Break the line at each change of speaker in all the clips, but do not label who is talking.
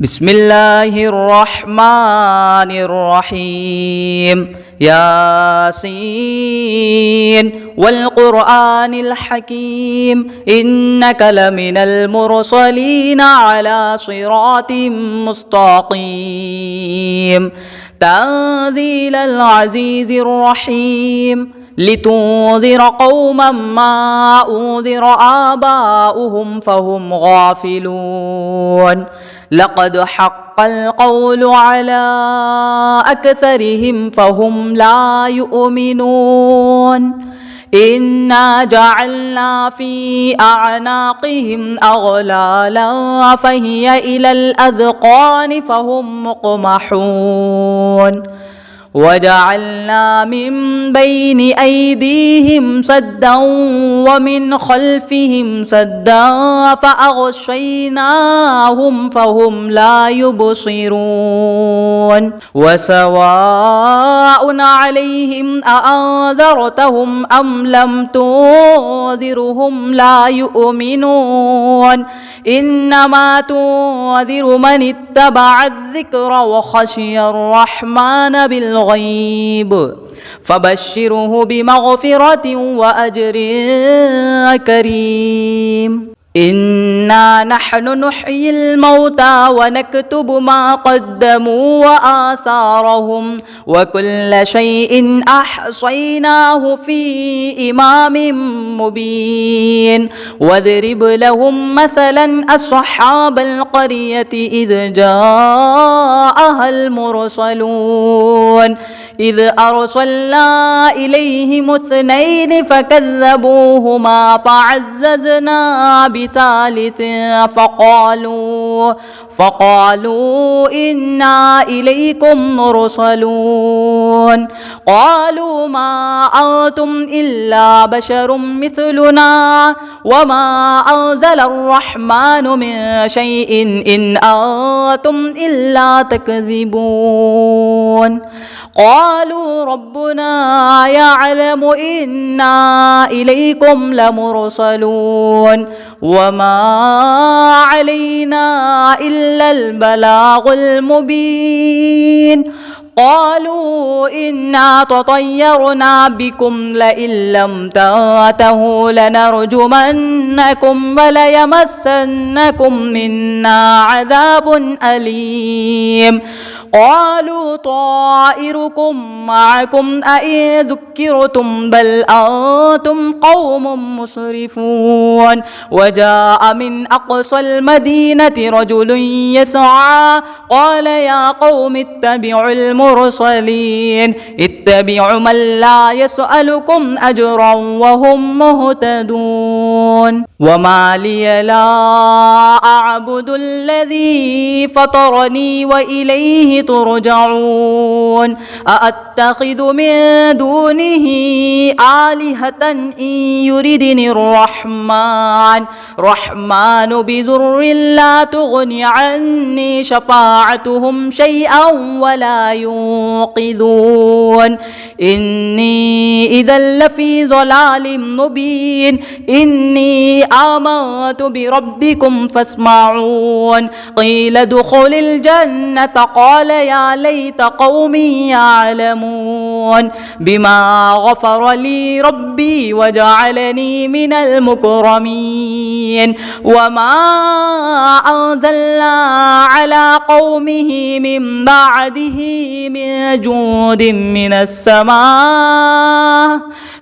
بسم الله الرحمن الرحيم ياسين والقرآن الحكيم إنك لمن المرسلين على صراط مستقيم تنزيل العزيز الرحيم لتنذر قوما ما أنذر آباؤهم فهم غافلون لقد حق القول على أكثرهم فهم لا يؤمنون إنا جعلنا في أعناقهم أغلالا فهي إلى الأذقان فهم مقمحون وجعلنا من بين أيديهم سدا ومن خلفهم سدا فأغشيناهم فهم لا يبصرون وسواء عليهم أأنذرتهم أم لم تنذرهم لا يؤمنون إنما تنذر من اتبع الذكر وخشي الرحمن بالغيب فبشره بمغفرة وأجر كريم إنا نحن نحيي الموتى ونكتب ما قدموا وآثارهم وكل شيء أحصيناه في إمام مبين واضرب لهم مثلا أصحاب القرية إذ جاءها المرسلون إذ أرسلنا إليهم اثنين فكذبوهما فعززنا بثالث فقالوا إنا إليكم مرسلون قالوا ما أنتم إلا بشر مثلنا وما أنزل الرحمن من شيء إن أنتم إلا تكذبون قالوا ربنا يعلم إنا إليكم لمرسلون وما علينا إلا البلاغ المبين قالوا إنا تطيرنا بكم لئن لم تنتهوا لنرجمنكم وليمسنكم منا عذاب أليم قالوا طائركم معكم أئن ذكرتم بل أنتم قوم مسرفون وجاء من أقصى المدينة رجل يسعى قال يا قوم اتبعوا المرسلين اتبعوا من لا يسألكم أجرا وهم مهتدون وما لي لا أعبد الذي فطرني وإليه ترجعون أأتخذ من دونه آلهة إن يردني الرحمن بضر لا تغني عني شفاعتهم شيئا ولا ينقذون إني إذا لفي ضلال مبين إني آمنت بربكم فاسمعون قيل ادخل الجنة قال يا ليت قومي يعلمون بما غفر لي ربي وجعلني من المكرمين وما أنزلنا على قومه من بعده من جود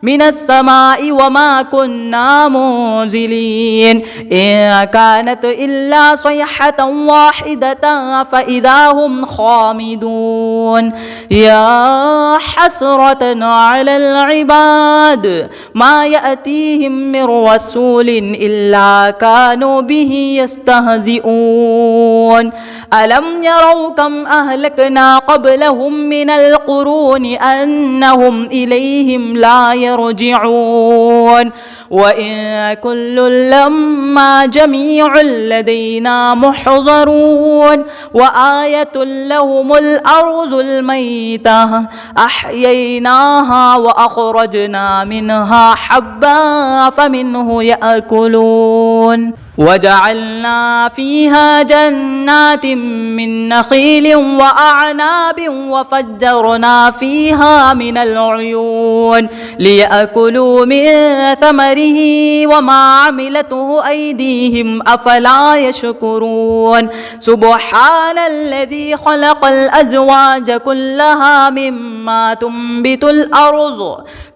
من السماء وما كنا منزلين إن كانت إلا صيحة واحدة فإذا هم خامدون يا حسرة على العباد ما يأتيهم من رسول إلا كانوا به يستهزئون ألم يروا كم أهلكنا قبلهم من القرون أنهم إليهم لا يرجعون وإن كل لما جميع لدينا محضرون وآية لهم الأرض الميتة أحييناها وأخرجنا منها حبا فمنه يأكلون وجعلنا فيها جنات من نخيل وأعناب وفجرنا فيها من العيون ليأكلوا من ثمره وما عملته أيديهم أفلا يشكرون سبحان الذي خلق الأزواج كلها مما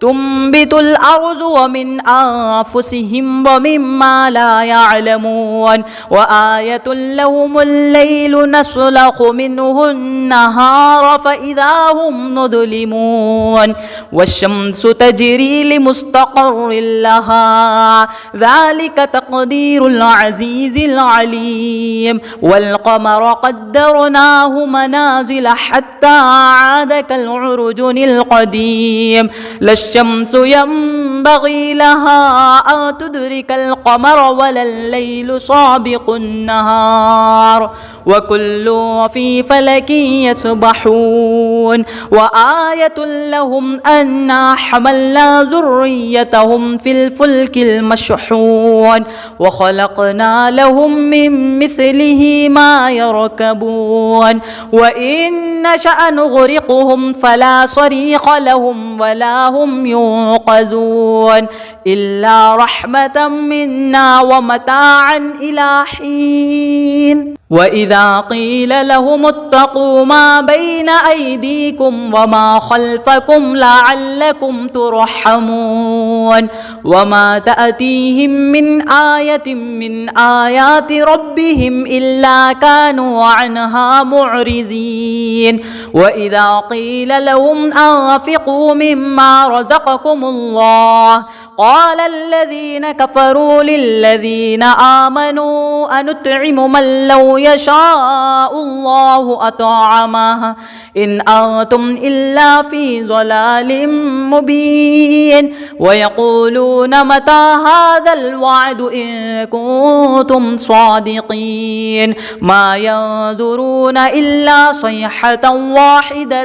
تنبت الأرض ومن أنفسهم ومما لا يعلمون وآية لهم الليل نسلخ منه النهار فإذا هم مظلمون والشمس تجري لمستقر لها ذلك تقدير العزيز العليم والقمر قدرناه منازل حتى عاد كالعرجون القديم لا الشمس ينبغي لها أن تدرك القمر ولا الليل سابق النهار وكل في فلك يسبحون وآية لهم أنا حملنا ذريتهم في الفلك المشحون وخلقنا لهم من مثله ما يركبون وإن نشأ نغرقهم فلا صريخ لهم ولا هم ينقذون إلا رحمة منا ومتاعا إلى حين وإذا قيل لهم اتقوا ما بين أيديكم وما خلفكم لعلكم ترحمون وما تأتيهم من آية من آيات ربهم إلا كانوا عنها معرضين وإذا قيل لهم أنفقوا مما رزقكم الله قال الذين كفروا للذين آمنوا أنطعم من لو يشاء الله أطعمه إن أنتم إلا في ضلال مبين ويقولون متى هذا الوعد إن كنتم صادقين ما ينظرون إلا صيحة واحدة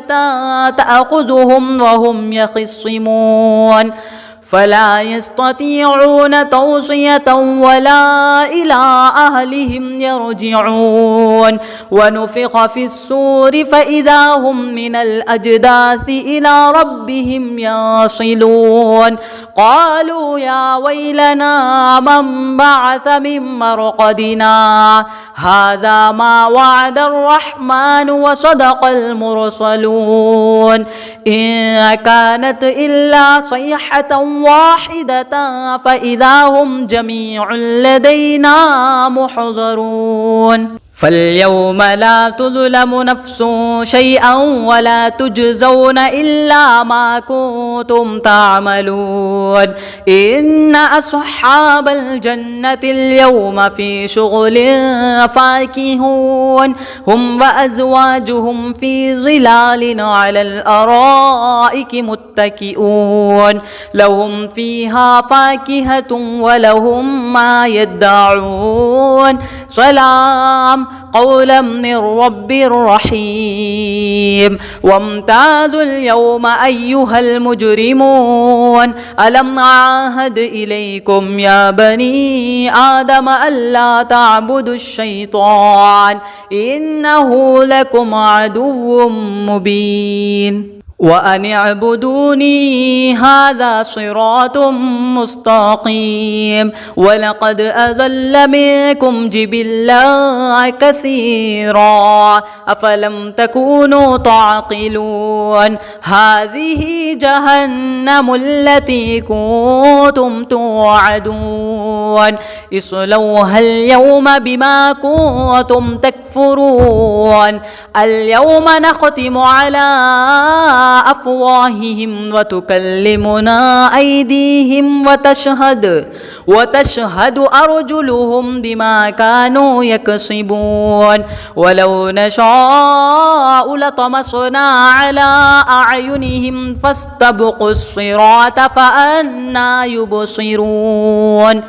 تأخذهم وهم يخصمون فلا يستطيعون توصية ولا إلى أهلهم يرجعون ونفخ في الصور فإذا هم من الأجداث إلى ربهم يصلون قالوا يا ويلنا من بعث من مرقدنا هذا ما وعد الرحمن وصدق المرسلون إن كانت إلا صيحة واحدة فإذا هم جميع لدينا محضرون فاليوم لا تظلم نفس شيئا ولا تجزون إلا ما كنتم تعملون إن أصحاب الجنة اليوم في شغل فاكهون هم وأزواجهم في ظلال على الأرائك متكئون لهم فيها فاكهة ولهم ما يدعون سلام قولا من رب رحيم وامتازوا اليوم أيها المجرمون ألم أعهد إليكم يا بني آدم ألا تعبدوا الشيطان إنه لكم عدو مبين وأن اعبدوني هذا صراط مستقيم ولقد أضل منكم جبلا كثيرا أفلم تكونوا تعقلون هذه جهنم التي كنتم توعدون اصلوها اليوم بما كنتم تكفرون اليوم نختم على أفواههم وتكلمنا أيديهم وتشهد أرجلهم بما كانوا يكسبون ولو نشاء لطمسنا على أعينهم فاستبقوا الصراط فأنى يبصرون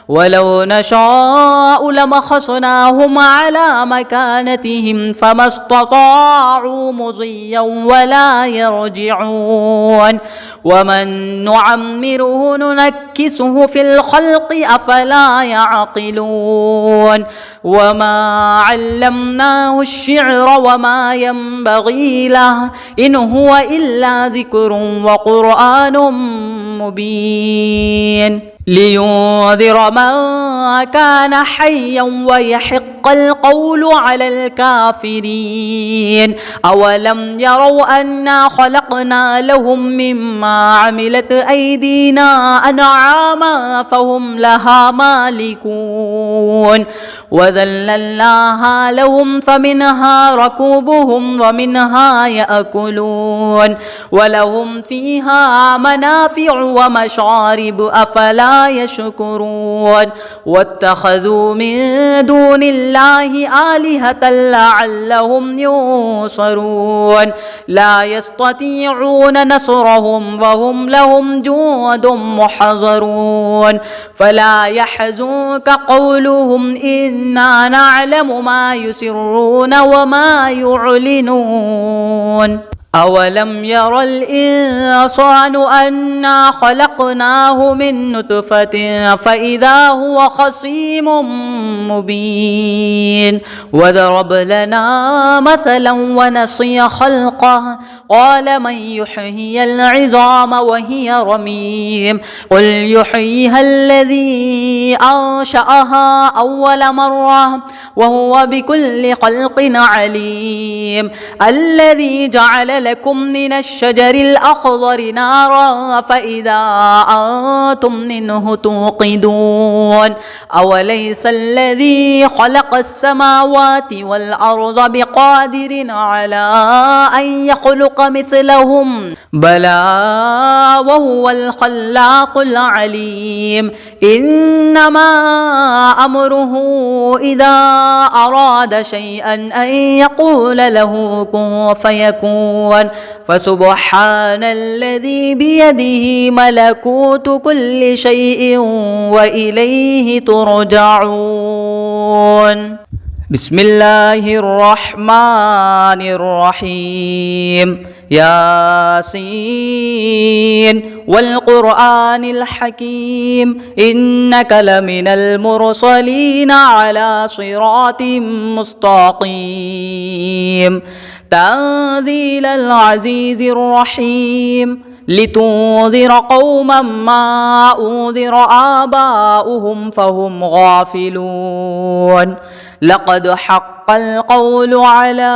ولو نشاء لمسخناهم على مكانتهم فما استطاعوا مضيا ولا يرجعون ومن نعمره ننكسه في الخلق أفلا يعقلون وما علمناه الشعر وما ينبغي له إن هو إلا ذكر وقرآن مبين لينذر من كان حيا ويحق القول على الكافرين أولم يروا أنا خلقنا لهم مما عملت أيدينا أنعاما فهم لها مالكون وذللناها لهم فمنها ركوبهم ومنها يأكلون ولهم فيها منافع ومشارب أفلا يشكرون واتخذوا من دون الله آلهة لعلهم ينصرون لا يستطيعون نصرهم وهم لهم جند محضرون فلا يحزنك قولهم إنا نعلم ما يسرون وما يعلنون أولم ير الإنسان أنا خلقناه من نطفة فإذا هو خصيم مبين وضرب لنا مثلا ونسي خلقه قال من يحيي العظام وهي رميم قل يحييها الذي أنشأها أول مرة وهو بكل خلق عليم الذي جعل لكم من الشجر الأخضر نارا فإذا أنتم منه توقدون أوليس الذي خلق السماوات والأرض بقادر على أن يخلق مثلهم بلى وهو الخلاق العليم إنما أمره إذا أراد شيئا أن يقول له كن فيكون فسبحان الذي بيده ملكوت كل شيء وإليه ترجعون بسم الله الرحمن الرحيم ياسين والقرآن الحكيم إنك لمن المرسلين على صراط مستقيم تنزيل العزيز الرحيم لتنذر قوما ما أنذر آباؤهم فهم غافلون لقد حق القول على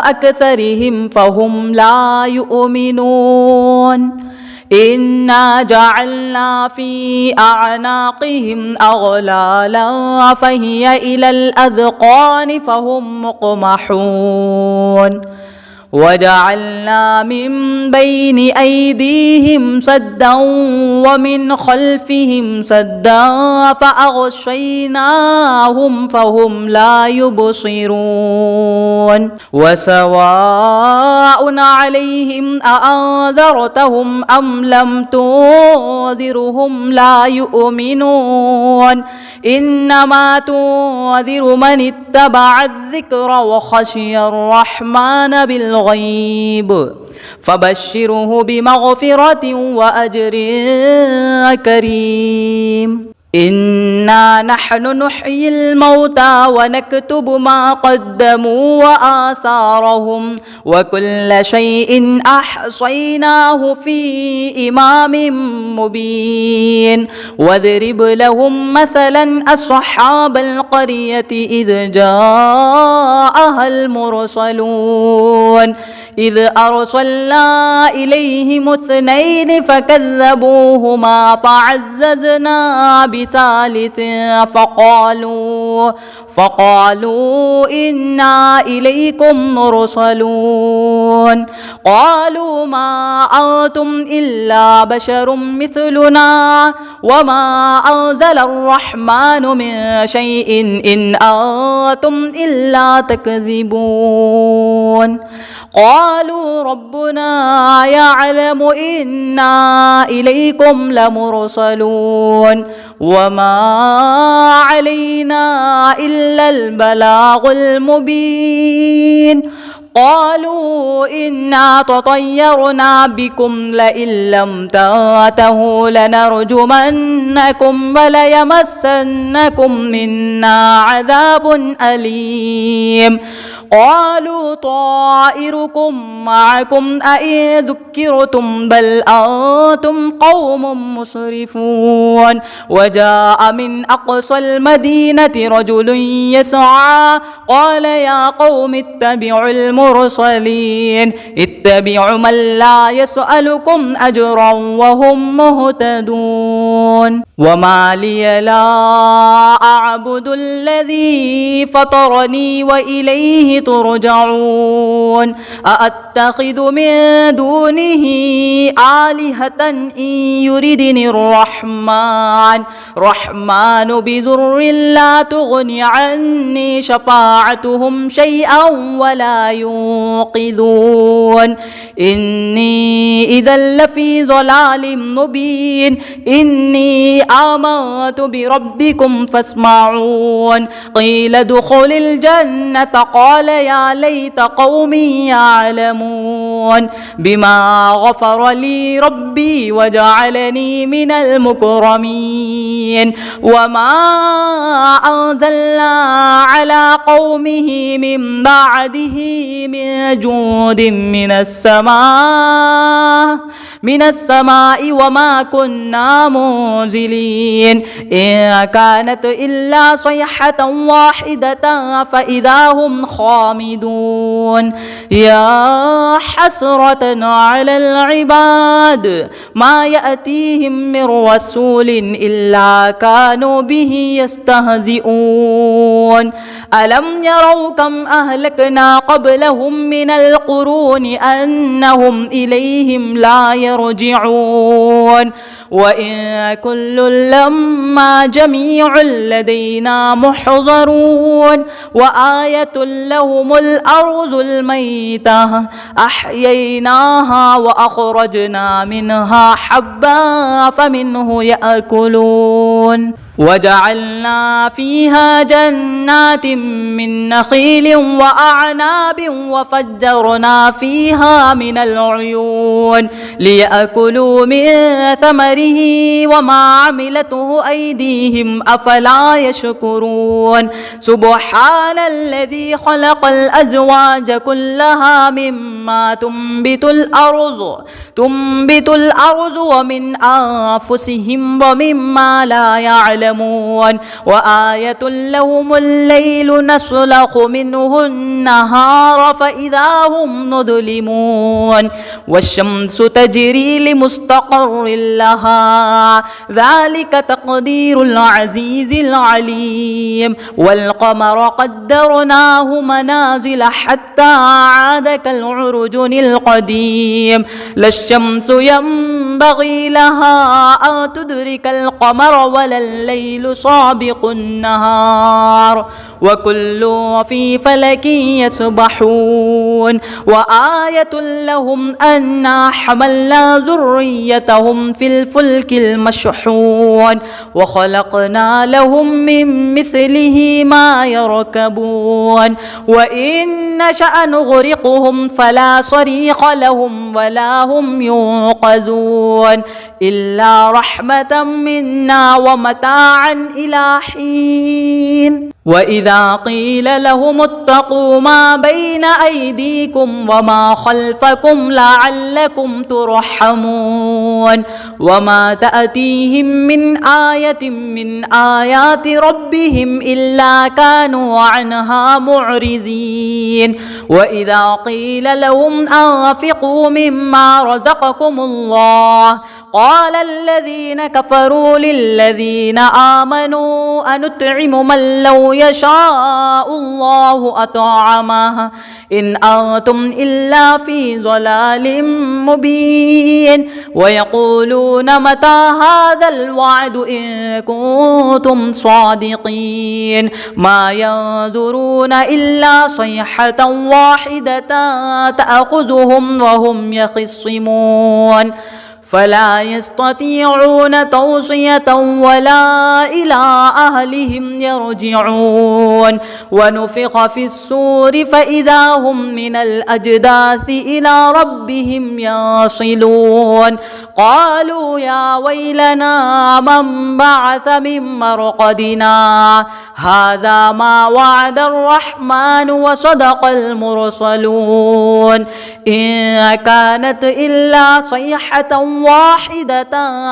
أكثرهم فهم لا يؤمنون إنا جعلنا في أعناقهم أغلالا فهي إلى الأذقان فهم مقمحون وجعلنا من بين أيديهم سدا ومن خلفهم سدا فأغشيناهم فهم لا يبصرون وسواء عليهم أأنذرتهم أم لم تنذرهم لا يؤمنون إنما تنذر من اتبع الذكر وخشي الرحمن بالغيب فبشره بمغفرة وأجر كريم إنا نحن نحيي الموتى ونكتب ما قدموا وآثارهم وكل شيء أحصيناه في إمام مبين واضرب لهم مثلا أصحاب القرية إذ جاءها المرسلون إذ أرسلنا إليهم اثنين فكذبوهما فعززنا بثالث فقالوا إنا إليكم مرسلون قالوا ما أنتم إلا بشر مثلنا وما أنزل الرحمن من شيء إن أنتم إلا تكذبون قالوا ربنا يعلم إنا إليكم لمرسلون وما علينا إلا البلاغ المبين قالوا إنا تطيرنا بكم لئن لم تنتهوا لنرجمنكم وليمسنكم منا عذاب أليم قالوا طائركم معكم أئن ذكرتم بل أنتم قوم مسرفون وجاء من أقصى المدينة رجل يسعى قال يا قوم اتبعوا المرسلين اتبعوا من لا يسألكم أجرا وهم مهتدون وما لي لا أعبد الذي فطرني وإليه ترجعون أأتخذ من دونه آلهة إن يردني الرحمن بضر لا تغني عني شفاعتهم شيئا ولا ينقذون إني إذا لفي ضلال مبين إني آمنت بربكم فاسمعون قيل ادخل الجنة قال يا ليت قومي يعلمون بما غفر لي ربي وجعلني من المكرمين وما أنزلنا على قومه من بعده من جود من السماء وما كنا منزلين إن كانت إلا صيحة واحدة فإذا هم خامدون يا حسرة على العباد ما يأتيهم من رسول إلا كانوا به يستهزئون ألم يروا كم أهلكنا قبلهم من القرون أنهم إليهم لا يرجعون وإن كل لما جميع لدينا محضرون وآية لهم الأرض الميتة أحييناها وأخرجنا منها حبا فمنه يأكلون وجعلنا فيها جنات من نخيل وأعناب وفجرنا فيها من العيون ليأكلوا من ثمره وما عملته أيديهم أفلا يشكرون سبحان الذي خلق الأزواج كلها مما تنبت الأرض ومن أنفسهم ومما لا يعلمون وآية لهم الليل نسلخ منه النهار فإذا هم مظلمون والشمس تجري لمستقر لها ذلك تقدير العزيز العليم والقمر قدرناه منازل حتى عاد كالعرجون القديم لا الشمس ينبغي لها أن تدرك القمر ولا الليل سابق النهار وكل في فلك يسبحون وآية لهم أنا حملنا ذريتهم في الفلك المشحون وخلقنا لهم من مثله ما يركبون وإن نشأ نغرقهم فلا صريخ لهم ولا هم ينقذون إلا رحمة منا ومتاعا إلى حين وإذا قيل لهم اتقوا ما بين أيديكم وما خلفكم لعلكم ترحمون وما تأتيهم من آية من آيات ربهم إلا كانوا عنها معرضين وإذا قيل لهم أنفقوا مما رزقكم الله قال الذين كفروا للذين آمنوا أنطعم من لو يشاء الله أطعمه إن أنتم إلا في ضلال مبين ويقولون متى هذا الوعد إن كنتم صادقين ما ينظرون إلا صيحة واحدة تأخذهم وهم يخصمون فلا يستطيعون توصية ولا إلى أهلهم يرجعون ونفخ في الصور فإذا هم من الأجداث إلى ربهم يصلون قالوا يا ويلنا من بعث من مرقدنا هذا ما وعد الرحمن وصدق المرسلون إن كانت إلا صيحة واحدة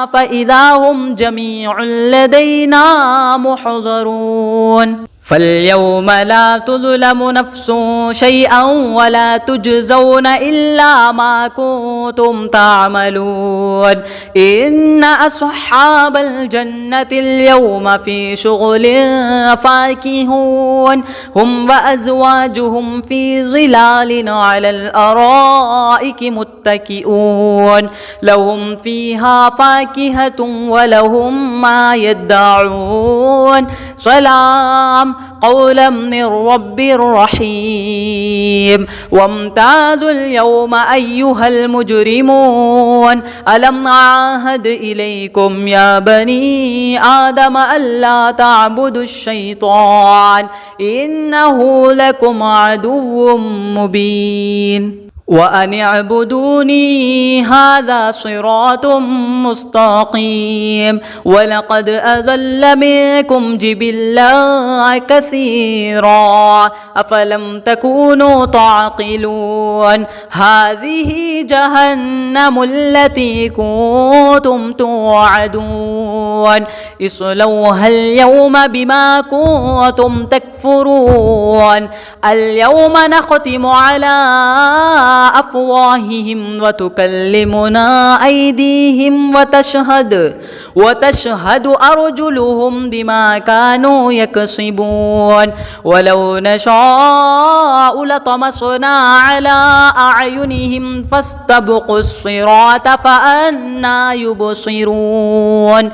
فإذا هم جميع لدينا محضرون فاليوم لا تظلم نفس شيئا ولا تجزون إلا ما كنتم تعملون إن أصحاب الجنة اليوم في شغل فاكهون هم وأزواجهم في ظلال على الأرائك متكئون لهم فيها فاكهة ولهم ما يدعون سلام قولا من رب رحيم وامتازوا اليوم أيها المجرمون ألم أعهد إليكم يا بني آدم ألا تعبدوا الشيطان إنه لكم عدو مبين وأن اعبدوني هذا صراط مستقيم ولقد أضل منكم جبلا كثيرا أفلم تكونوا تعقلون هذه جهنم التي كنتم توعدون اصلوها اليوم بما كنتم تكفرون اليوم نختم على أفواههم وتكلمنا أيديهم وتشهد أرجلهم بما كانوا يكسبون ولو نشاء لطمسنا على أعينهم فاستبقوا الصراط فأنى يبصرون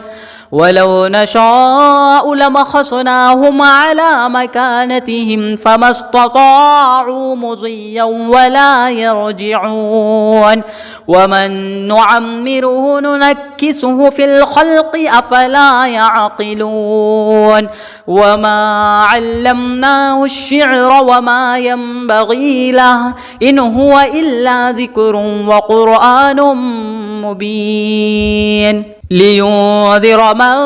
ولو نشاء لمسخناهم على مكانتهم فما استطاعوا مضيا ولا يرجعون ومن نعمره ننكسه في الخلق أفلا يعقلون وما علمناه الشعر وما ينبغي له إن هو إلا ذكر وقرآن مبين لينذر من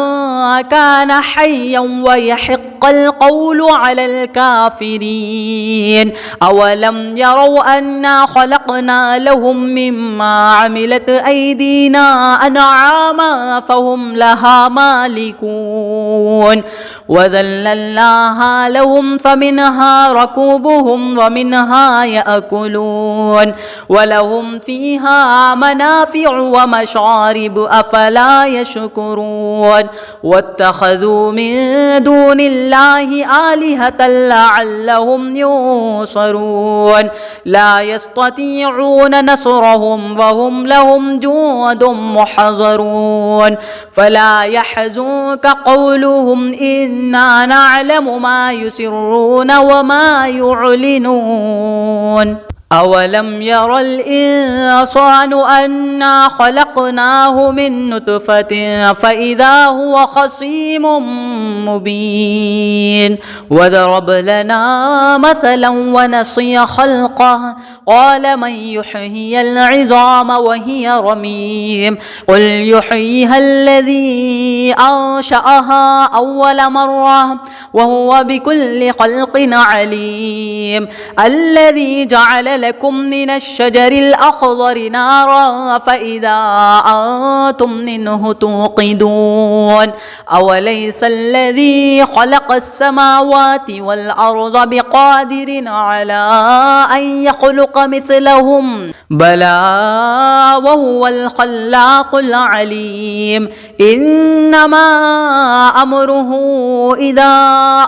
كان حيا ويحق القول على الكافرين أولم يروا أنا خلقنا لهم مما عملت أيدينا أنعاما فهم لها مالكون وذللناها لهم فمنها ركوبهم ومنها يأكلون ولهم فيها منافع ومشارب أفلا يشكرون واتخذوا من دون الله آلهة لعلهم ينصرون لا يستطيعون نصرهم وهم لهم جند محضرون فلا يحزنك قولهم إنا نعلم ما يسرون وما يعلنون أولم ير الإنسان أنا خلقناه من نطفة فإذا هو خصيم مبين وضرب لنا مثلا ونسي خلقه قال من يحيي العظام وهي رميم قل يحييها الذي أنشأها أول مرة وهو بكل خلق عليم الذي جعل لكم من الشجر الأخضر نارا فإذا أنتم منه توقدون أوليس الذي خلق السماوات والأرض بقادر على أن يخلق مثلهم بلى وهو الخلاق العليم إنما أمره إذا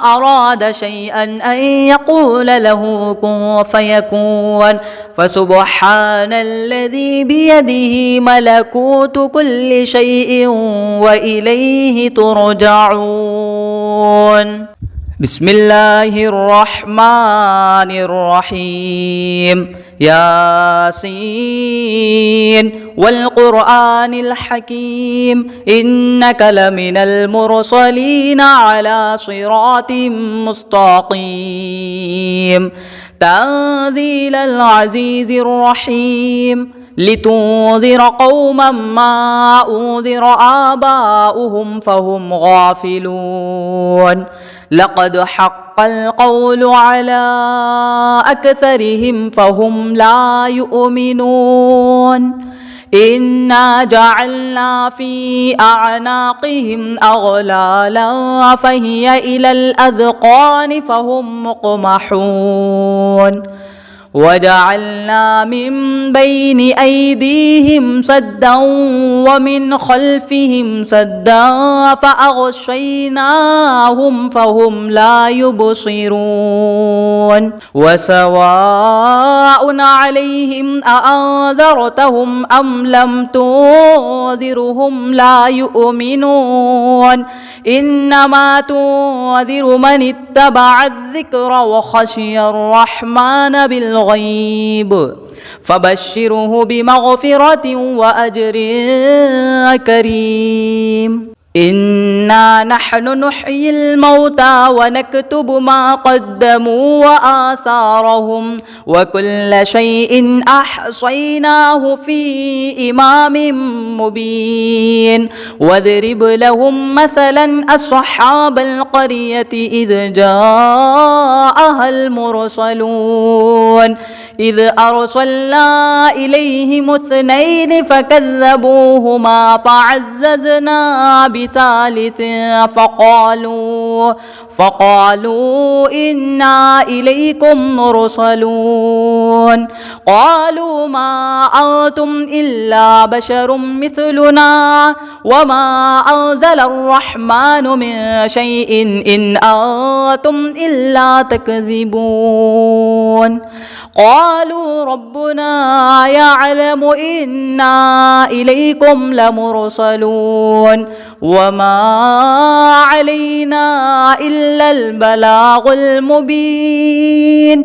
أراد شيئا أن يقول له كن فيكون فسبحان الذي بيده ملكوت كل شيء وإليه ترجعون بسم الله الرحمن الرحيم ياسين والقرآن الحكيم إنك لمن المرسلين على صراط مستقيم تنزيل العزيز الرحيم لتنذر قوما ما أنذر آباؤهم فهم غافلون لقد حق القول على أكثرهم فهم لا يؤمنون إنا جعلنا في أعناقهم أغلالا فهي إلى الأذقان فهم مقمحون وجعلنا من بين أيديهم سدا ومن خلفهم سدا فأغشيناهم فهم لا يبصرون وسواء عليهم أأنذرتهم أم لم تنذرهم لا يؤمنون إنما تنذر من اتبع الذكر وخشي الرحمن بالغيب فبشره بمغفرة وأجر كريم إنا نحن نحيي الموتى ونكتب ما قدموا وآثارهم وكل شيء أحصيناه في إمام مبين واضرب لهم مثلا أصحاب القرية إذ جاءها المرسلون إذ أرسلنا إليهم اثنين فكذبوهما فعززنا بثالث فقالوا إنا إليكم مرسلون قالوا ما أنتم إلا بشر مثلنا وما أنزل الرحمن من شيء إن أنتم إلا تكذبون قالوا ربنا يعلم إنا إليكم لمرسلون وما علينا إلا البلاغ المبين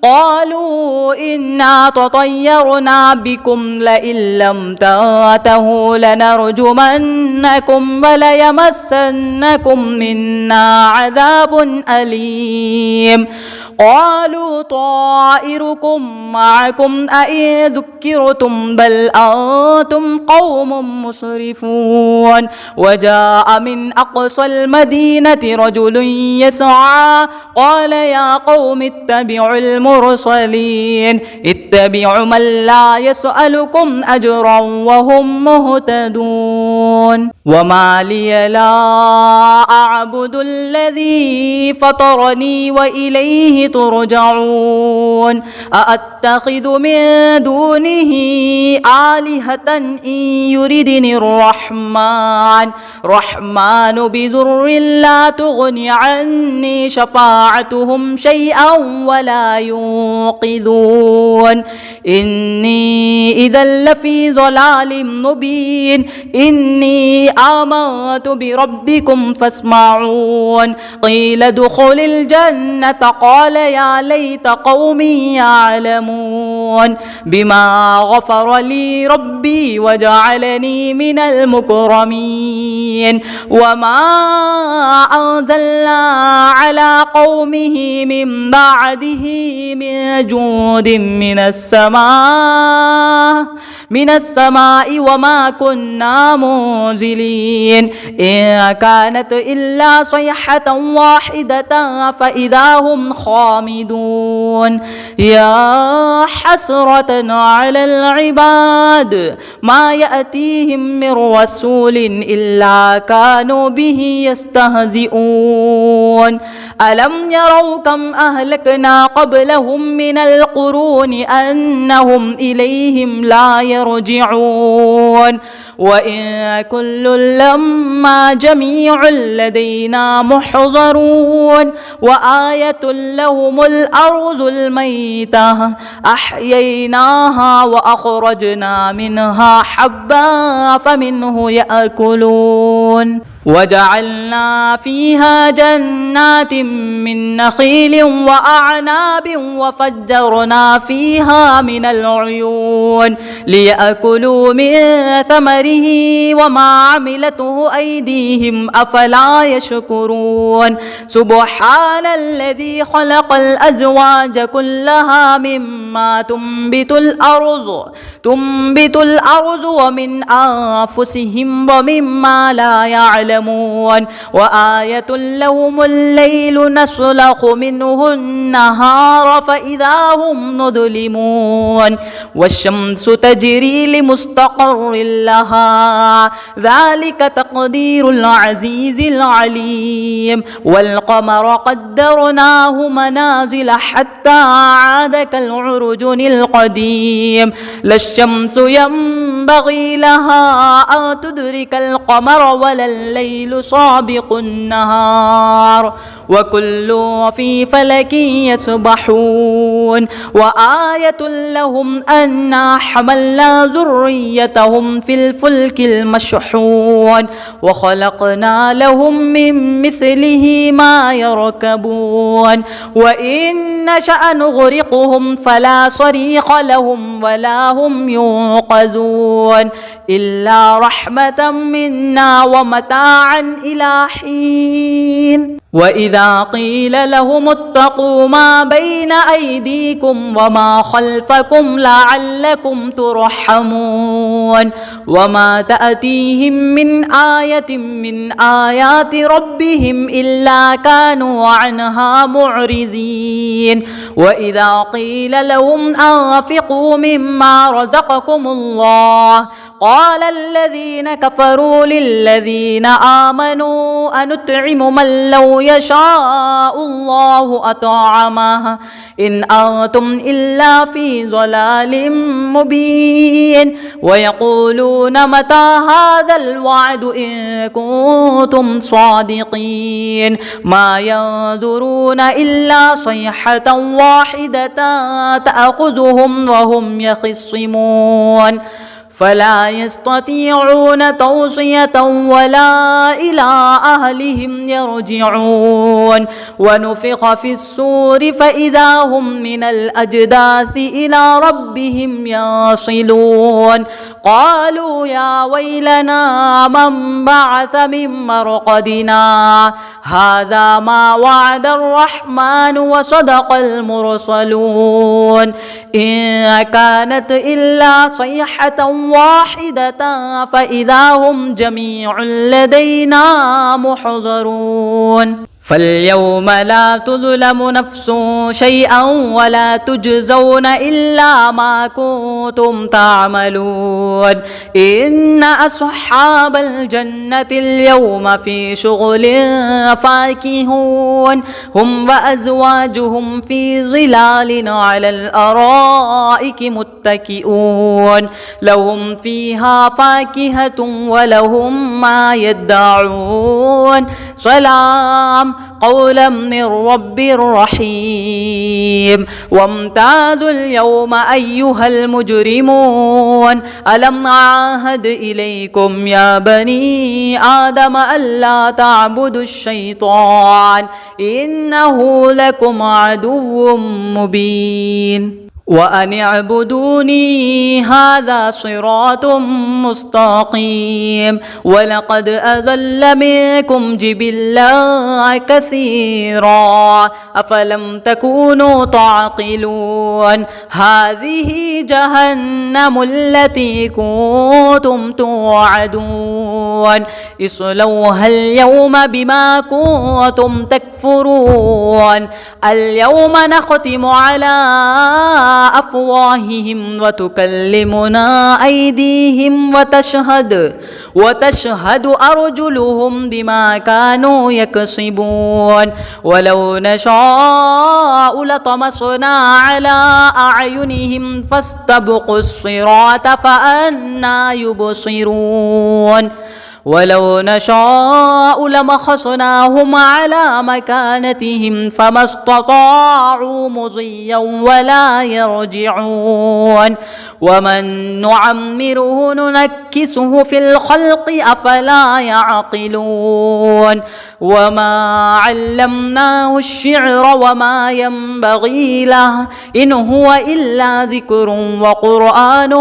قالوا إنا تطيرنا بكم لئن لم تنتهوا لنرجمنكم وليمسنكم منا عذاب أليم قالوا طائركم معكم أئن ذكرتم بل أنتم قوم مسرفون وجاء من أقصى المدينة رجل يسعى قال يا قوم اتبعوا المرسلين اتبعوا من لا يسألكم أجرا وهم مهتدون وما لي لا أعبد الذي فطرني وإليه ترجعون أأتخذ من دونه آلهة إن يردني الرحمن بضر لا تغني عني شفاعتهم شيئا ولا ينقذون إني إذا لفي ضلال مبين إني آمنت بربكم فاسمعون قيل ادخل الجنة قال يا ليت قومي يعلمون بما غفر لي ربي وجعلني من المكرمين وما أنزلنا على قومه من بعده من جود من السماء وما كنا منزلين إن كانت إلا صيحة واحدة فإذا هم خامدون يا حسرة على العباد ما يأتيهم من رسول إلا كانوا به يستهزئون ألم يروا كم أهلكنا قبلهم من القرون أنهم إليهم لا يرجعون وإن كل لما جميع لدينا محضرون وآية لهم الأرض الميتة أحييناها وأخرجنا منها حبا فمنه يأكلون وجعلنا فيها جنات من نخيل وأعناب وفجرنا فيها من العيون ليأكلوا من ثمره وما عملته أيديهم أفلا يشكرون سبحان الذي خلق الأزواج كلها مما تنبت الأرض ومن أنفسهم ومما لا يعلمون وآية لهم الليل نسلخ منه النهار فإذا هم مظلمون والشمس تجري لمستقر لها ذلك تقدير العزيز العليم والقمر قدرناه منازل حتى عاد كالعرجون القديم لا الشمس ينبغي لها أن تدرك القمر ولا الليل سابق النهار وكل في فلك يسبحون وآية لهم أنا حملنا ذريتهم في الفلك المشحون وخلقنا لهم من مثله ما يركبون وإن نشأ نغرقهم فلا صريخ لهم ولا هم ينقذون إلا رحمة منا ومتاعا إلى حين وإذا قيل لهم اتقوا ما بين أيديكم وما خلفكم لعلكم ترحمون وما تأتيهم من آية من آيات ربهم إلا كانوا عنها معرضين وإذا قيل لهم أنفقوا مما رزقكم الله قال الذين كفروا للذين آمنوا أنطعم من لو يشاء الله أطعمه إن أنتم إلا في ضلال مبين ويقولون متى هذا الوعد إن كنتم صادقين ما ينظرون إلا صيحة واحدة تأخذهم وهم يخصمون فلا يستطيعون توصية ولا إلى أهلهم يرجعون ونفخ في الصور فإذا هم من الأجداث إلى ربهم يصلون قالوا يا ويلنا من بعث من مرقدنا هذا ما وعد الرحمن وصدق المرسلون إن كانت إلا صيحة واحدة فإذا هم جميع لدينا محضرون فاليوم لا تظلم نفس شيئا ولا تجزون إلا ما كنتم تعملون إن أصحاب الجنة اليوم في شغل فاكهون هم وأزواجهم في ظلال على الأرائك متكئون لهم فيها فاكهة ولهم ما يدعون سلام قولا من رب رحيم وامتازوا اليوم أيها المجرمون ألم أعهد إليكم يا بني آدم ألا تعبدوا الشيطان إنه لكم عدو مبين وأن اعبدوني هذا صراط مستقيم ولقد أضل منكم جبلا كثيرا أفلم تكونوا تعقلون هذه جهنم التي كنتم توعدون اصلوها اليوم بما كنتم تكفرون اليوم نختم على أفواههم وتكلمنا أيديهم وتشهد أرجلهم بما كانوا يكسبون ولو نشاء لطمسنا على أعينهم فاستبقوا الصراط فأنى يبصرون ولو نشاء لمسخناهم على مكانتهم فما استطاعوا مضيا ولا يرجعون ومن نعمره ننكسه في الخلق أفلا يعقلون وما علمناه الشعر وما ينبغي له إن هو إلا ذكر وقرآن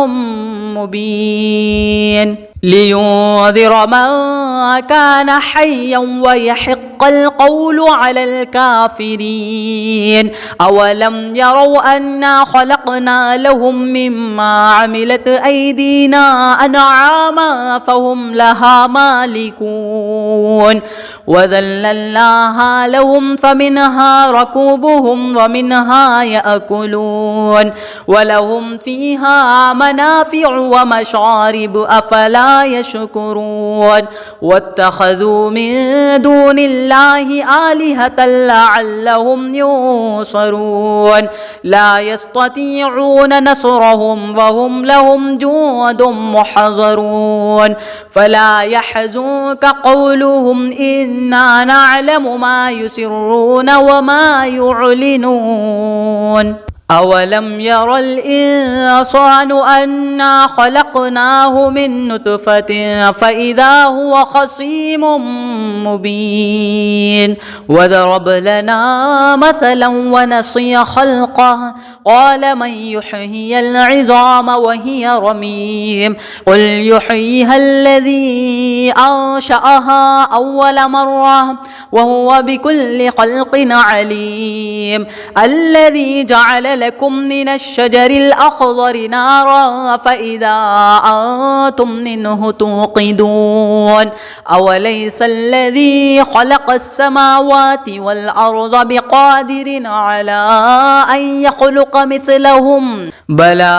مبين لينذر من كان حيا ويحق القول على الكافرين أولم يروا أنا خلقنا لهم مما عملت أيدينا أنعاما فهم لها مالكون وذللناها لهم فمنها ركوبهم ومنها يأكلون ولهم فيها منافع ومشارب أفلا يشكرون واتخذوا من دون الله آلهة لعلهم ينصرون لا يستطيعون نصرهم وهم لهم جند محضرون فلا يحزنك قولهم إنا نعلم ما يسرون وما يعلنون أولم ير الإنسان أنا خلقناه من نطفة فإذا هو خصيم مبين وضرب لنا مثلا ونسي خلقه قال من يحيي العظام وهي رميم قل يحييها الذي أنشأها أول مرة وهو بكل خلق عليم الذي جعل لكم من الشجر الأخضر نارا فإذا أنتم منه توقدون أوليس الذي خلق السماوات والأرض بقادر على أن يخلق مثلهم بلى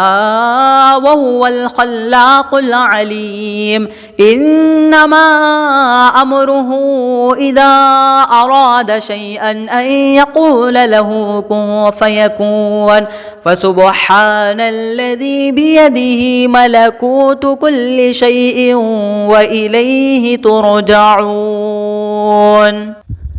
وهو الخلاق العليم إنما أمره إذا أراد شيئا أن يقول له كن فيكون فسبحان الذي بيده ملكوت كل شيء وإليه ترجعون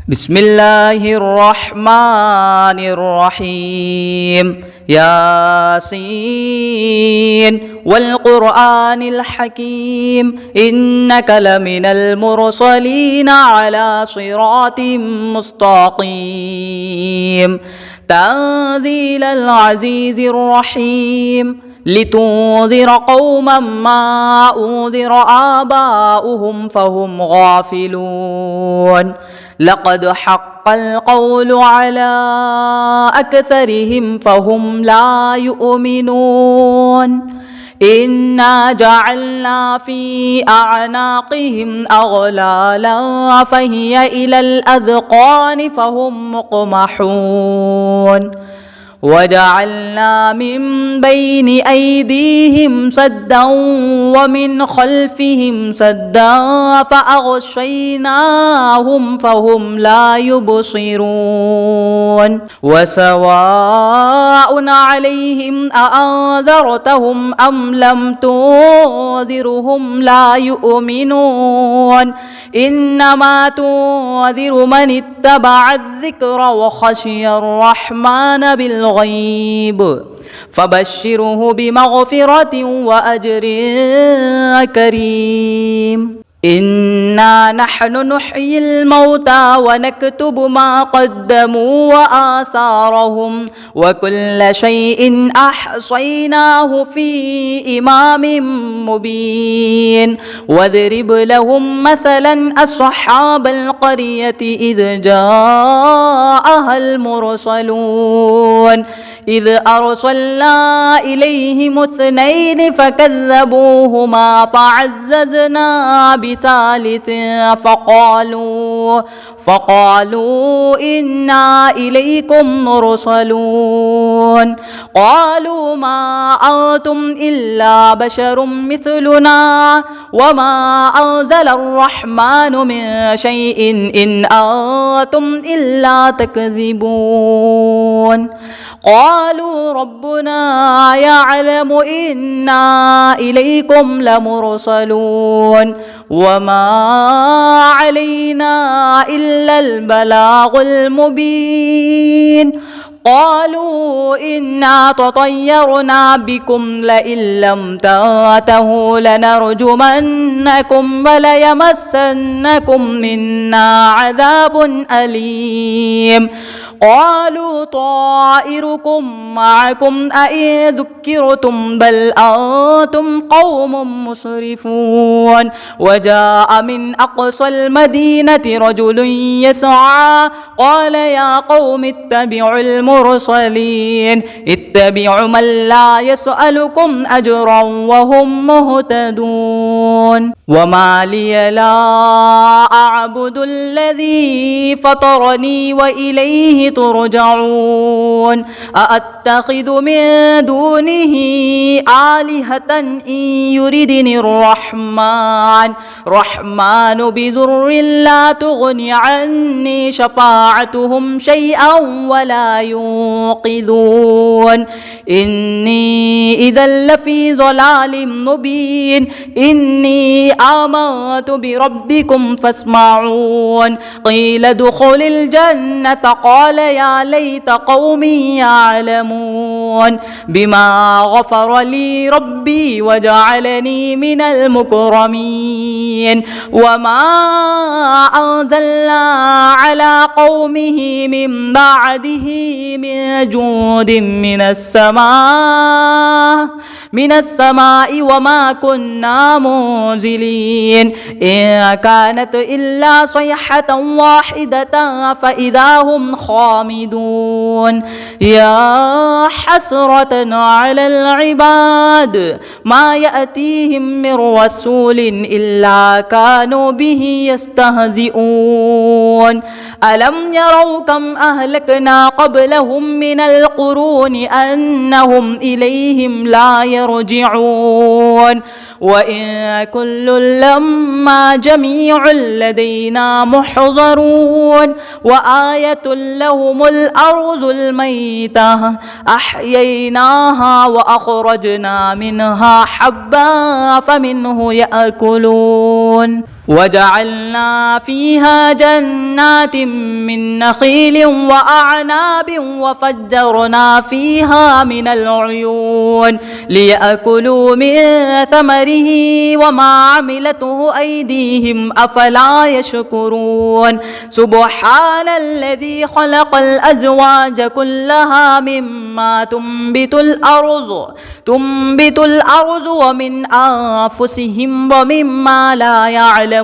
بسم الله الرحمن الرحيم ياسين والقرآن الحكيم إنك لمن المرسلين على صراط مستقيم تنزيل العزيز الرحيم لتنذر قوما ما أنذر آباؤهم فهم غافلون لقد حق القول على أكثرهم فهم لا يؤمنون إنا جعلنا في أعناقهم أغلالا فهي إلى الأذقان فهم مقمحون وجعلنا من بين أيديهم سدا ومن خلفهم سدا فأغشيناهم فهم لا يبصرون وسواء عليهم أأنذرتهم أم لم تنذرهم لا يؤمنون إنما تنذر من اتبع الذكر وخشي الرحمن بالغيب فبشره بمغفرة وأجر كريم إنا نحن نحيي الموتى ونكتب ما قدموا وآثارهم وكل شيء أحصيناه في إمام مبين واضرب لهم مثلا أصحاب القرية إذ جاءها المرسلون إذ أرسلنا إليهم اثنين فكذبوهما فعززنا بثالث فقالوا إنا إليكم مرسلون قالوا ما أنتم إلا بشر مثلنا وما أنزل الرحمن من شيء إن أنتم إلا تكذبون قالوا ربنا يعلم إنا إليكم لمرسلون وما علينا إلا البلاغ المبين. قالوا إنا تطيرنا بكم لئن لم تنتهوا لنرجمنكم وليمسنكم منا عذاب أليم. قالوا طائركم معكم أئن ذكرتم بل أنتم قوم مسرفون. وجاء من أقصى المدينة رجل يسعى قال يا قوم اتبعوا المرسلين اتبعوا من لا يسألكم أجرا وهم مهتدون. وما لي لا أعبد الذي فطرني وإليه ترجعون. أأتخذ من دونه آلهة إن يردني الرحمن بضر لا تغني عني شفاعتهم شيئا ولا ينقذون. إني إذا لفي ضلال مبين. إني آمنت بربكم فاسمعون. قيل ادخل الجنة قال يا ليت قومي يعلمون بما غفر لي ربي وجعلني من المكرمين. وما أنزلنا على قومه من بعده من جود من السماء وما كنا منزلين. إن كانت إلا صيحة واحدة فإذا هم خامدون. يا حسرة على العباد ما يأتيهم من رسول إلا كانوا به يستهزئون. ألم يروا كم أهلكنا قبلهم من القرون أنهم إليهم لا يرجعون. وإن كل لما جميع لدينا محضرون. وآية لهم الأرض الميتة أحييناها وأخرجنا منها حبا فمنه يأكلون. وجعلنا فيها جنات من نخيل وأعناب وفجرنا فيها من العيون ليأكلوا من ثمره وما عملته أيديهم أفلا يشكرون. سبحان الذي خلق الأزواج كلها مما تنبت الأرض ومن أنفسهم ومما لا يعلمون.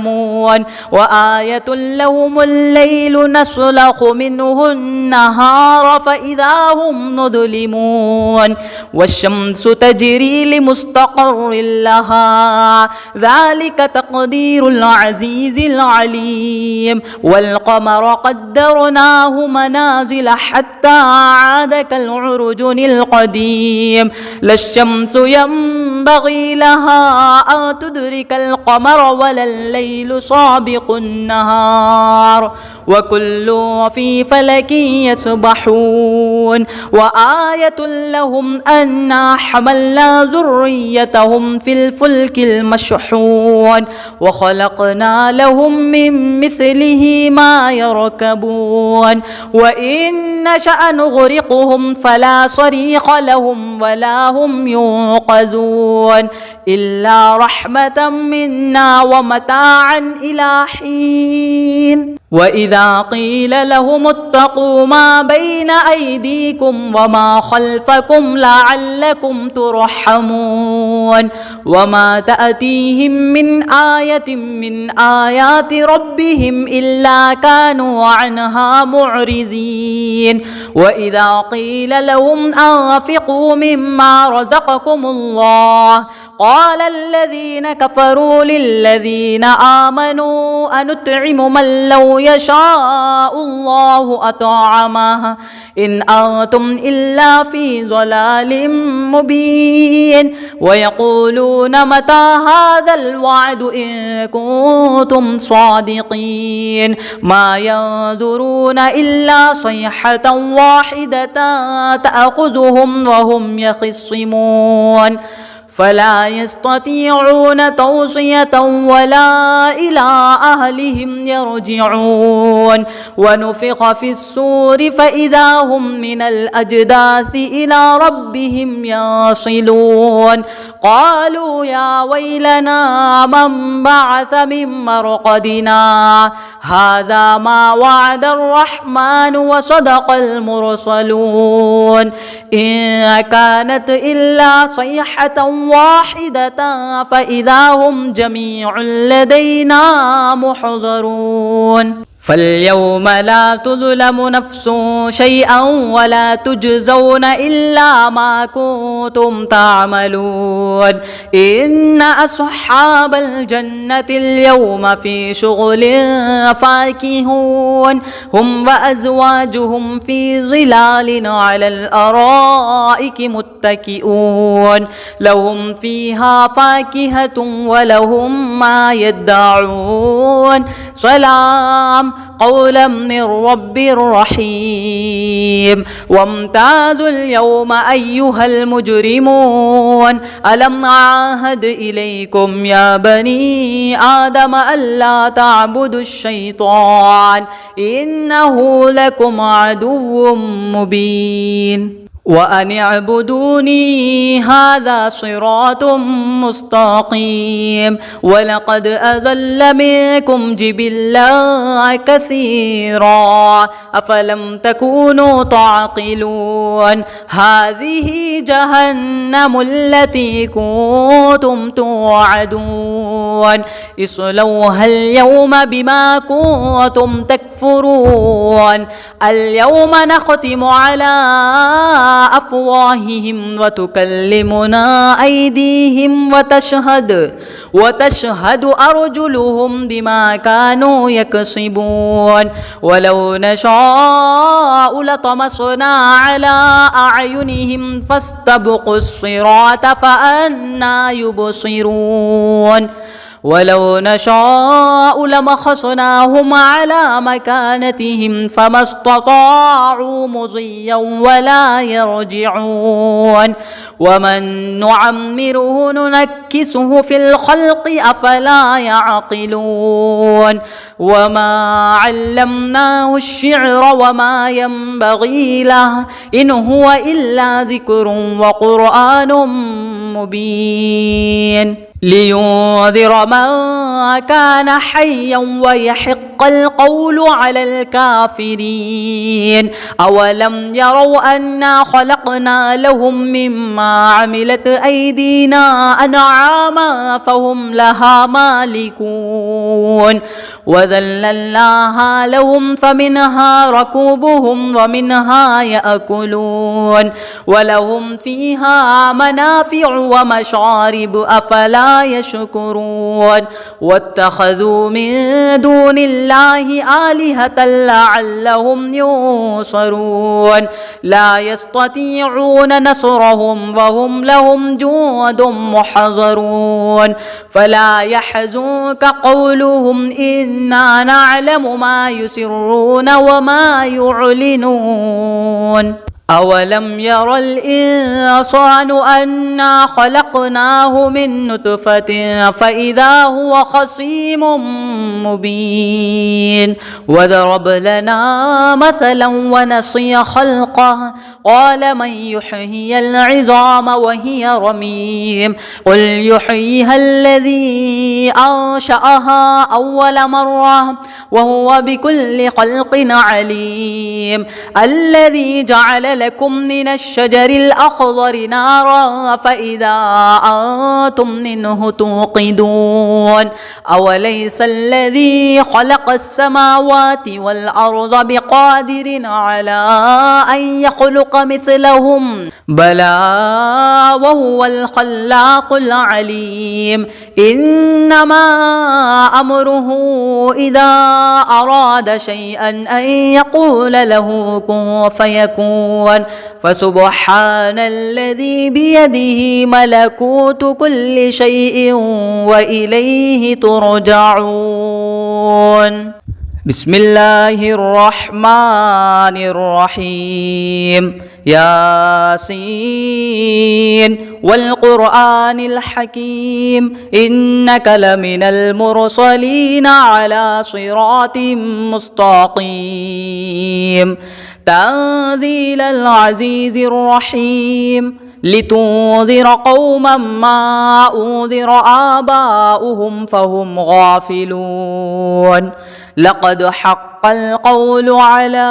وآية لهم الليل نسلخ منه النهار فإذا هم مظلمون. والشمس تجري لمستقر لها ذلك تقدير العزيز العليم. والقمر قدرناه منازل حتى عاد كالعرجون القديم. لا الشمس ينبغي لها أن تدرك القمر ولا الليل سابق النهار وكل في فلك يسبحون. وآية لهم أنا حملنا ذريتهم في الفلك المشحون وخلقنا لهم من مثله ما يركبون. وإن نشأ نغرقهم فلا صريخ لهم ولا هم ينقذون إلا رحمة منا ومتاعا إلى حين. وإذا قيل لهم اتقوا ما بين أيديكم وما خلفكم لعلكم ترحمون. وما تأتيهم من آية من آيات ربهم إلا كانوا عنها معرضين. وإذا قيل لهم أنفقوا مما رزقكم الله قال الذين كفروا للذين آمنوا أنطعم من لو يشاء الله أطعمه إن أنتم إلا في ضلال مبين. ويقولون متى هذا الوعد إن كنتم صادقين. ما ينظرون إلا صيحة واحدة تأخذهم وهم يخصمون. فلا يستطيعون توصية ولا إلى أهلهم يرجعون ونفخ في الصور فإذا هم من الأجداث إلى ربهم يصلون قالوا يا ويلنا من بعث من مرقدنا هذا ما وعد الرحمن وصدق المرسلون إن كانت إلا صيحة واحدة فإذا هم جميع لدينا محضرون فاليوم لا تظلم نفس شيئا ولا تجزون إلا ما كنتم تعملون إن أصحاب الجنة اليوم في شغل فاكهون هم وأزواجهم في ظلال على الأرائك متكئون لهم فيها فاكهة ولهم ما يدعون سلام قولا من رب رحيم وامتازوا اليوم أيها المجرمون ألم أعهد إليكم يا بني آدم ألا تعبدوا الشيطان إنه لكم عدو مبين وأن اعبدوني هذا صراط مستقيم ولقد أضل منكم جبلا كثيرا أفلم تكونوا تعقلون هذه جهنم التي كنتم توعدون اصلوها اليوم بما كنتم تكفرون اليوم نختم على أفواههم وتكلمنا أيديهم وتشهد أرجلهم بما كانوا يكسبون ولو نشاء لطمسنا على أعينهم فاستبقوا الصراط فأنى يبصرون ولو نشاء لمسخناهم على مكانتهم فما استطاعوا مضيا ولا يرجعون ومن نعمره ننكسه في الخلق أفلا يعقلون وما علمناه الشعر وما ينبغي له إن هو إلا ذكر وقرآن مبين لينذر من كان حيا ويحق القول على الكافرين أولم يروا أنا خلقنا لهم مما عملت أيدينا أنعاما فهم لها مالكون وذللناها لهم فمنها ركوبهم ومنها يأكلون ولهم فيها منافع ومشارب أفلا يشكرون واتخذوا من دون الله آلهة لعلهم ينصرون لا يستطيعون نصرهم وهم لهم جند محضرون فلا يحزنك قولهم إنا نعلم ما يسرون وما يعلنون أولم ير الإنسان أنا خلقناه من نطفة فإذا هو خصيم مبين وضرب لنا مثلا ونسي خلقه قال من يحيي العظام وهي رميم قل يحييها الذي أنشأها أول مرة وهو بكل خلق عليم الذي جعل لكم من الشجر الأخضر نارا فإذا أنتم منه توقدون أوليس الذي خلق السماوات والأرض بقادر على أن يخلق مثلهم بلى وهو الخلاق العليم إنما أمره إذا أراد شيئا أن يقول له كن فيكون فسبحان الذي بيده ملكوت كل شيء وإليه ترجعون بسم الله الرحمن الرحيم ياسين والقرآن الحكيم إنك لمن المرسلين على صراط مستقيم تنزيل العزيز الرحيم لتنذر قوما ما أنذر آباؤهم فهم غافلون لقد حق القول على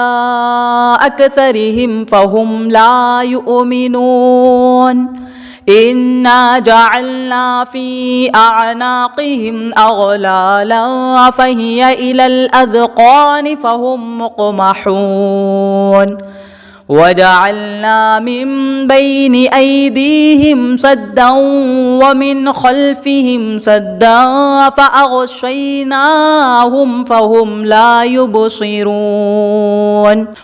أكثرهم فهم لا يؤمنون إنا جعلنا في أعناقهم أغلالا فهي إلى الأذقان فهم مقمحون وجعلنا من بين أيديهم سدا ومن خلفهم سدا فأغشيناهم فهم لا يبصرون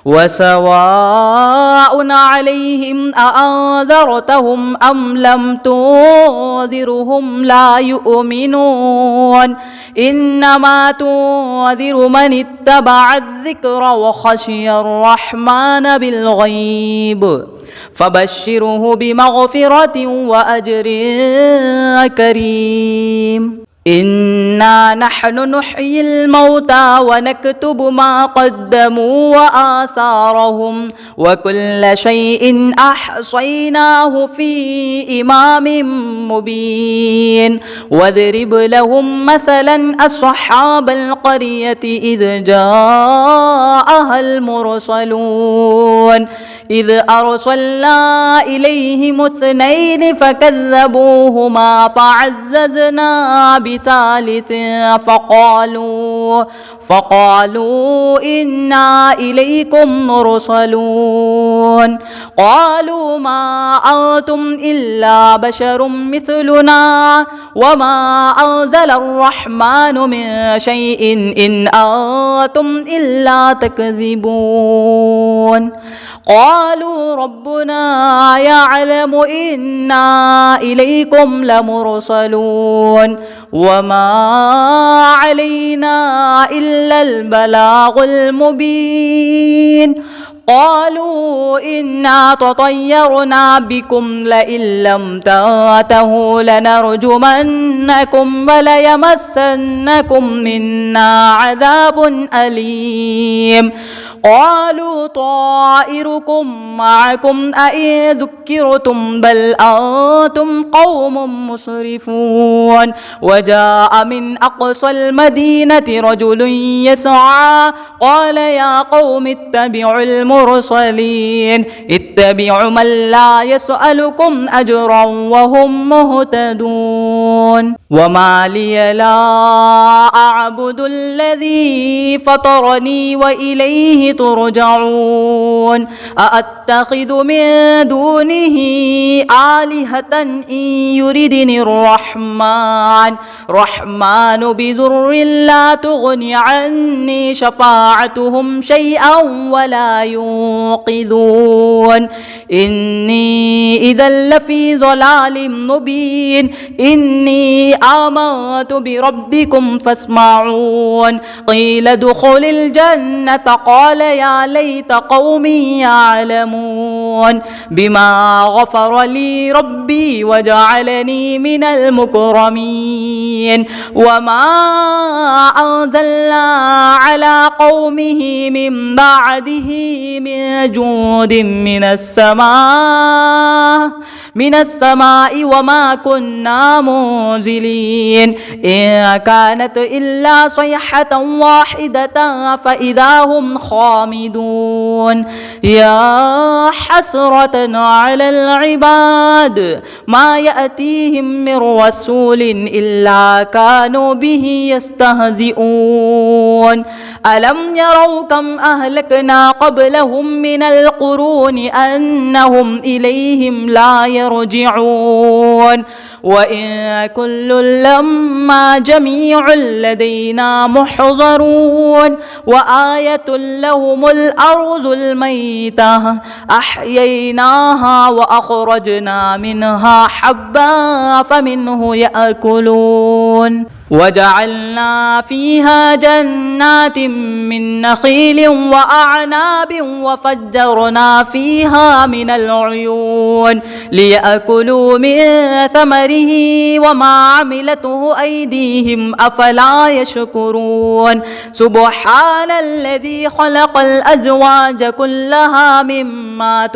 وسواء عليهم أأنذرتهم أم لم تنذرهم لا يؤمنون إنما تنذر من اتبع الذكر وخشي الرحمن بالغيب فبشره بمغفرة وأجر كريم إنا نحن نحيي الموتى ونكتب ما قدموا وآثارهم وكل شيء أحصيناه في إمام مبين واضرب لهم مثلا أصحاب القرية إذ جاءها المرسلون إذ أرسلنا إليهم اثنين فكذبوهما فعززنا بثالث فقالوا إنا إليكم مرسلون قالوا ما أنتم إلا بشر مثلنا وما أنزل الرحمن من شيء إن أنتم إلا تكذبون قالوا ربنا يعلم إنا إليكم لمرسلون وما علينا إلا البلاغ المبين قالوا إنا تطيرنا بكم لئن لم تنتهوا لنرجمنكم وليمسنكم منا عذاب أليم قالوا طائركم معكم أئن ذكرتم بل أنتم قوم مسرفون وجاء من أقصى المدينة رجل يسعى قال يا قوم اتبعوا المرسلين اتبعوا من لا يسألكم أجرا وهم مهتدون وما لي لا أعبد الذي فطرني وإليه ترجعون أأتخذ من دونه آلهة إن يردني الرحمن بضر لا تغني عني شفاعتهم شيئا ولا ينقذون إني إذا لفي ضلال مبين إني آمنت بربكم فاسمعون قيل ادخل الجنة قال يا ليت قومي يعلمون بما غفر لي ربي وجعلني من المكرمين وما أنزلنا على قومه من بعده من جود من السماء وما كنا منزلين إن كانت إلا صيحة واحدة فإذا هم خامدون يا حسرة على العباد ما يأتيهم من رسول إلا كانوا به يستهزئون ألم يروا كم أهلكنا قبلهم من القرون أنهم إليهم لا يرجعون وإن كل لما جميع لدينا محضرون وآية لهم الأرض الميتة أحييناها وأخرجنا منها حبا فمنه يأكلون وجعلنا فيها جنات من نخيل وأعناب وفجرنا فيها من العيون ليأكلوا من ثمره وما عملته أيديهم أفلا يشكرون سبحان الذي خلق الأزواج كلها مما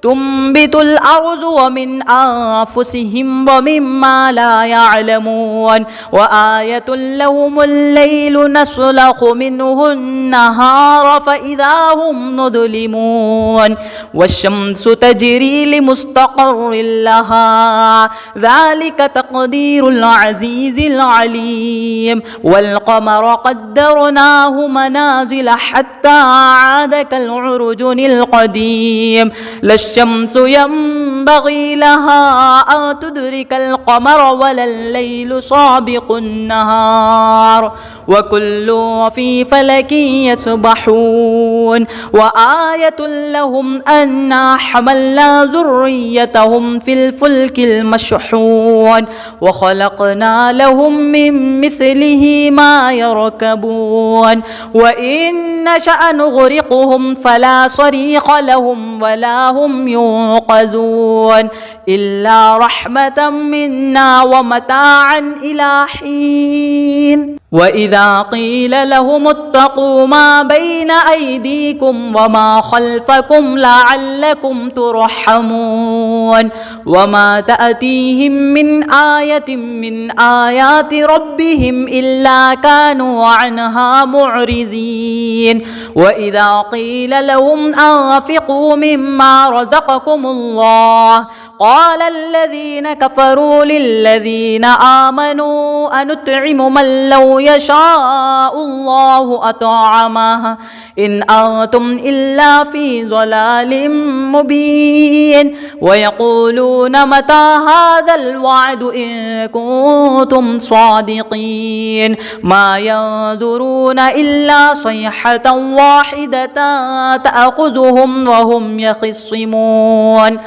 تنبت الأرض ومن أنفسهم ومما لا يعلمون وآية لهم الليل نسلخ منه النهار فإذا هم مظلمون والشمس تجري لمستقر لها ذلك تقدير العزيز العليم والقمر قدرناه منازل حتى عاد كالعرجون القديم لا الشمس ينبغي لها أن تدرك القمر ولا الليل سابق النهار وكل في فلك يسبحون وآية لهم أنا حملنا ذريتهم في الفلك المشحون وخلقنا لهم من مثله ما يركبون وإن نشأ نغرقهم فلا صريخ لهم ولا هم ينقذون إلا رحمة منا ومتاعا إلى حين وإذا قيل لهم اتقوا ما بين أيديكم وما خلفكم لعلكم ترحمون وما تأتيهم من آية من آيات ربهم إلا كانوا عنها معرضين وإذا قيل لهم أنفقوا مما رزقكم الله قال الذين كفروا للذين آمنوا أنطعم من لو يشاء الله أطعمه إن أنتم إلا في ضلال مبين ويقولون متى هذا الوعد إن كنتم صادقين ما ينظرون إلا صيحة واحدة تأخذهم وهم يخصمون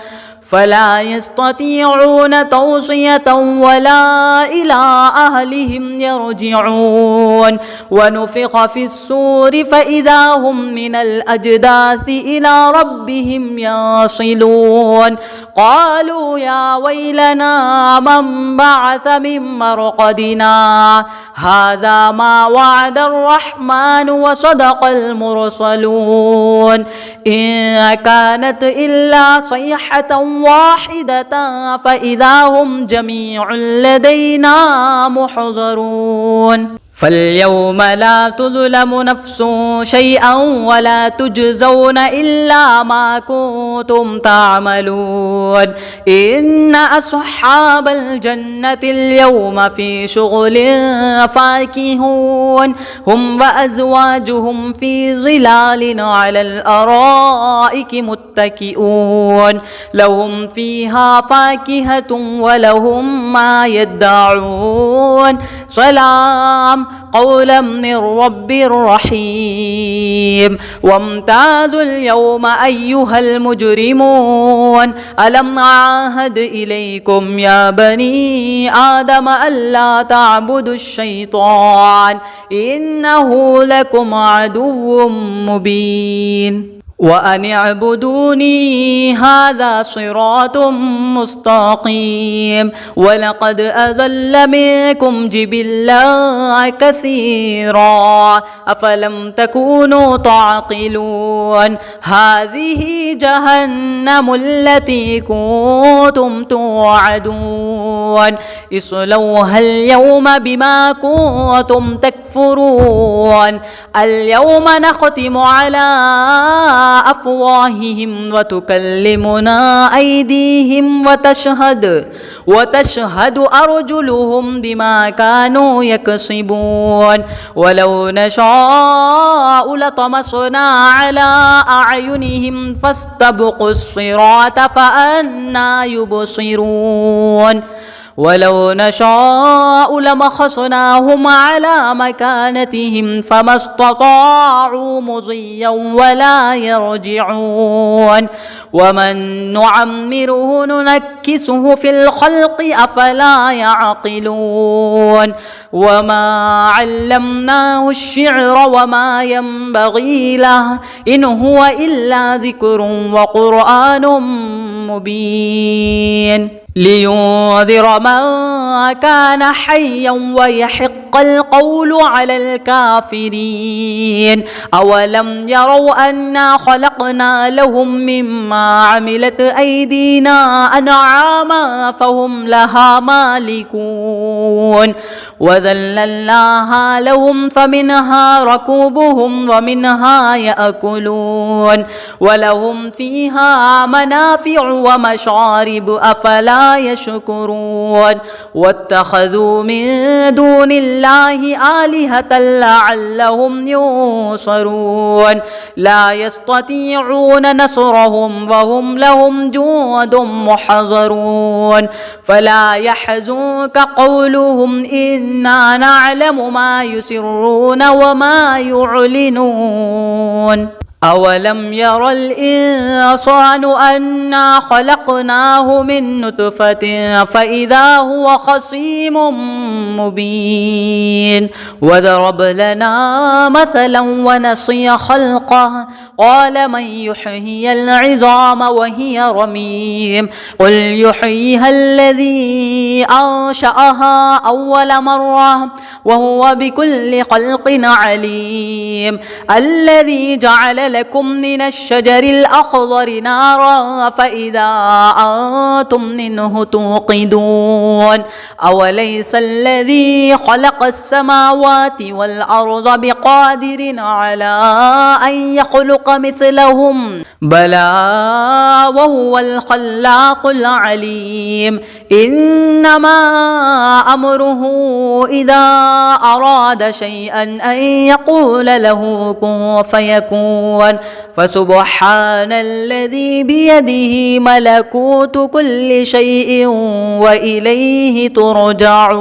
فلا يستطيعون توصية ولا إلى أهلهم يرجعون ونفخ في الصور فإذا هم من الأجداث إلى ربهم يصلون قالوا يا ويلنا من بعث من مرقدنا هذا ما وعد الرحمن وصدق المرسلون إن كانت إلا صيحة واحدة فإذا هم جميع لدينا محضرون فاليوم لا تظلم نفس شيئا ولا تجزون إلا ما كنتم تعملون إن أصحاب الجنة اليوم في شغل فاكهون هم وأزواجهم في ظلال على الأرائك متكئون لهم فيها فاكهة ولهم ما يدعون سلام قولا من رب رحيم وامتازوا اليوم أيها المجرمون ألم أعهد إليكم يا بني آدم ألا تعبدوا الشيطان إنه لكم عدو مبين وأن اعبدوني هذا صراط مستقيم ولقد أضل منكم جبلا كثيرا أفلم تكونوا تعقلون هذه جهنم التي كنتم توعدون اصلوها اليوم بما كنتم تكفرون اليوم نختم على أفواههم وتكلمنا أيديهم وتشهد أرجلهم بما كانوا يكسبون ولو نشاء لطمسنا على أعينهم فاستبقوا الصراط فأنى يبصرون ولو نشاء لمخصناهم على مكانتهم فما استطاعوا مضيا ولا يرجعون ومن نعمره ننكسه في الخلق أفلا يعقلون وما علمناه الشعر وما ينبغي له إن هو إلا ذكر وقرآن مبين لينذر من كان حيا ويحق القول على الكافرين أولم يروا أنا خلقنا لهم مما عملت أيدينا أنعاما فهم لها مالكون وذللناها لهم فمنها ركوبهم ومنها يأكلون ولهم فيها منافع ومشارب أفلا يشكرون واتخذوا من دون الله آلهة لعلهم ينصرون لا يستطيعون نصرهم وهم لهم جند محضرون فلا يحزنك قولهم إنا نعلم ما يسرون وما يعلنون أولم ير الإنسان أنا خلقناه من نطفة فإذا هو خصيم مبين وضرب لنا مثلا ونسي خلقه قال من يحيي العظام وهي رميم قل يحييها الذي أنشأها أول مرة وهو بكل خلق عليم الذي جعل لكم من الشجر الأخضر نارا فإذا أنتم منه توقدون أوليس الذي خلق السماوات والأرض بقادر على أن يخلق مثلهم بلى وهو الخلاق العليم إنما أمره إذا أراد شيئا أن يقول له كن فيكون فسبحان الذي بيده ملكوت كل شيء وإليه ترجعون.